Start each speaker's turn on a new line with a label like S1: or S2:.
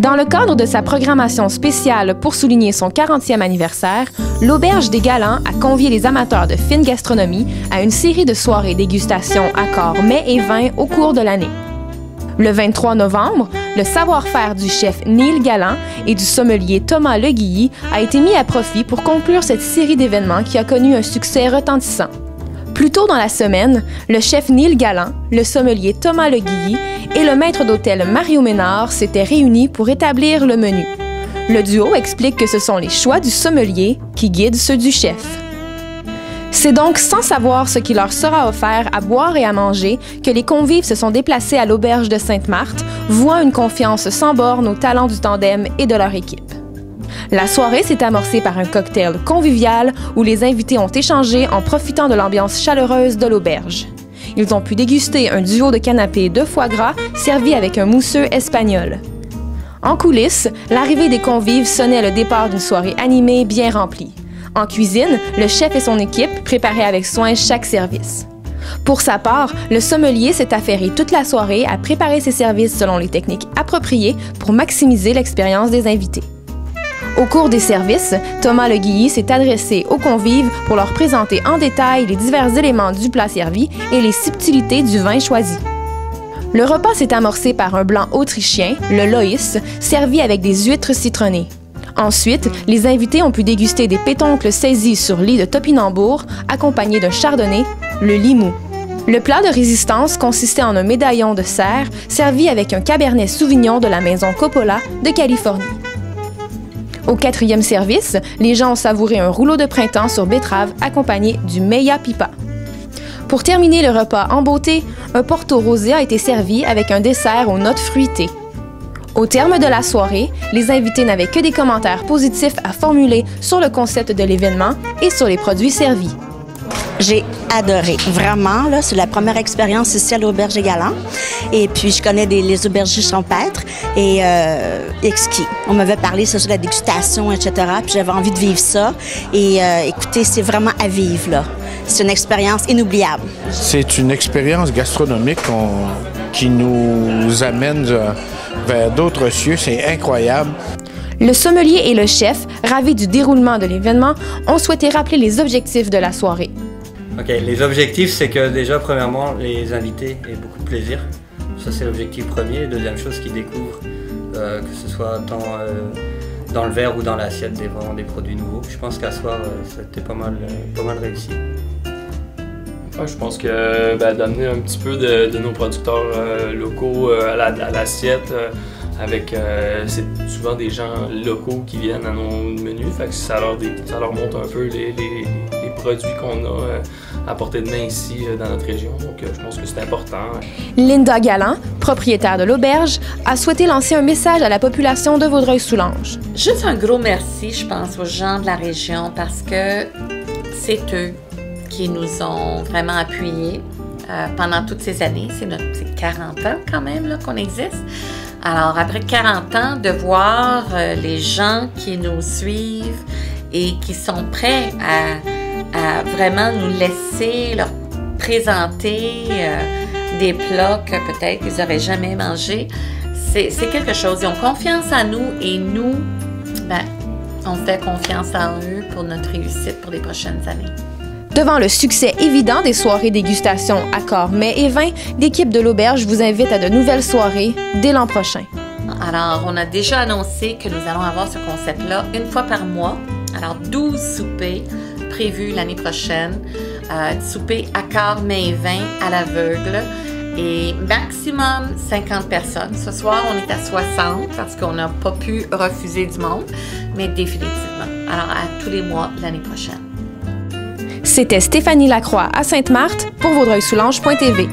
S1: Dans le cadre de sa programmation spéciale pour souligner son 40e anniversaire, l'Auberge des Galants a convié les amateurs de fine gastronomie à une série de soirées dégustation accords mets et vins au cours de l'année. Le 23 novembre, le savoir-faire du chef Neil Gallant et du sommelier Thomas Leguilly a été mis à profit pour conclure cette série d'événements qui a connu un succès retentissant. Plus tôt dans la semaine, le chef Neil Gallant, le sommelier Thomas Leguilly et le maître d'hôtel Mario Ménard s'étaient réunis pour établir le menu. Le duo explique que ce sont les choix du sommelier qui guident ceux du chef. C'est donc sans savoir ce qui leur sera offert à boire et à manger que les convives se sont déplacés à l'Auberge de Sainte-Marthe, vouant une confiance sans borne aux talents du tandem et de leur équipe. La soirée s'est amorcée par un cocktail convivial où les invités ont échangé en profitant de l'ambiance chaleureuse de l'auberge. Ils ont pu déguster un duo de canapés de foie gras servi avec un mousseux espagnol. En coulisses, l'arrivée des convives sonnait le départ d'une soirée animée bien remplie. En cuisine, le chef et son équipe préparaient avec soin chaque service. Pour sa part, le sommelier s'est affairé toute la soirée à préparer ses services selon les techniques appropriées pour maximiser l'expérience des invités. Au cours des services, Thomas Leguilly s'est adressé aux convives pour leur présenter en détail les divers éléments du plat servi et les subtilités du vin choisi. Le repas s'est amorcé par un blanc autrichien, le Loïs, servi avec des huîtres citronnées. Ensuite, les invités ont pu déguster des pétoncles saisis sur lit de topinambour, accompagnés d'un chardonnay, le Limoux. Le plat de résistance consistait en un médaillon de cerf servi avec un cabernet sauvignon de la maison Coppola de Californie. Au 4e service, les gens ont savouré un rouleau de printemps sur betterave accompagné du Meia Pipa. Pour terminer le repas en beauté, un Porto rosé a été servi avec un dessert aux notes fruitées. Au terme de la soirée, les invités n'avaient que des commentaires positifs à formuler sur le concept de l'événement et sur les produits servis.
S2: J'ai adoré, vraiment, là, c'est la première expérience ici à l'Auberge des Galants. Et puis, je connais les aubergistes champêtres et exquis. On m'avait parlé sur la dégustation, etc. Puis j'avais envie de vivre ça. Et écoutez, c'est vraiment à vivre, là. C'est une expérience inoubliable.
S3: C'est une expérience gastronomique qui nous amène vers d'autres cieux. C'est incroyable.
S1: Le sommelier et le chef, ravis du déroulement de l'événement, ont souhaité rappeler les objectifs de la soirée.
S4: OK, les objectifs, c'est que déjà, premièrement, les invités aient beaucoup de plaisir. Ça, c'est l'objectif premier. Deuxième chose, qu'ils découvrent, que ce soit tant dans le verre ou dans l'assiette, des produits nouveaux. Je pense qu'à soir, c'était pas mal réussi.
S5: Ouais, je pense que d'amener un petit peu de nos producteurs locaux à l'assiette, avec c'est souvent des gens locaux qui viennent à nos menus, fait que ça leur montre un peu les produits qu'on a à portée de main ici dans notre région, donc je pense que c'est important.
S1: Linda Gallant, propriétaire de l'auberge, a souhaité lancer un message à la population de Vaudreuil-Soulanges.
S6: Juste un gros merci, je pense, aux gens de la région parce que c'est eux qui nous ont vraiment appuyés pendant toutes ces années. C'est 40 ans quand même là, qu'on existe. Alors, après 40 ans, de voir les gens qui nous suivent et qui sont prêts à vraiment nous laisser leur présenter des plats que peut-être ils n'auraient jamais mangés, c'est quelque chose. Ils ont confiance en nous et nous, on fait confiance en eux pour notre réussite pour les prochaines années.
S1: Devant le succès évident des soirées dégustation accords mets et vins, l'équipe de l'auberge vous invite à de nouvelles soirées dès l'an prochain.
S6: Alors, on a déjà annoncé que nous allons avoir ce concept-là une fois par mois. Alors, 12 soupers prévus l'année prochaine. Soupers accords mets et vins à l'aveugle. Et maximum 50 personnes. Ce soir, on est à 60 parce qu'on n'a pas pu refuser du monde, mais définitivement. Alors, à tous les mois l'année prochaine.
S1: C'était Stéphanie Lacroix à Sainte-Marthe pour Vaudreuil-Soulanges.tv.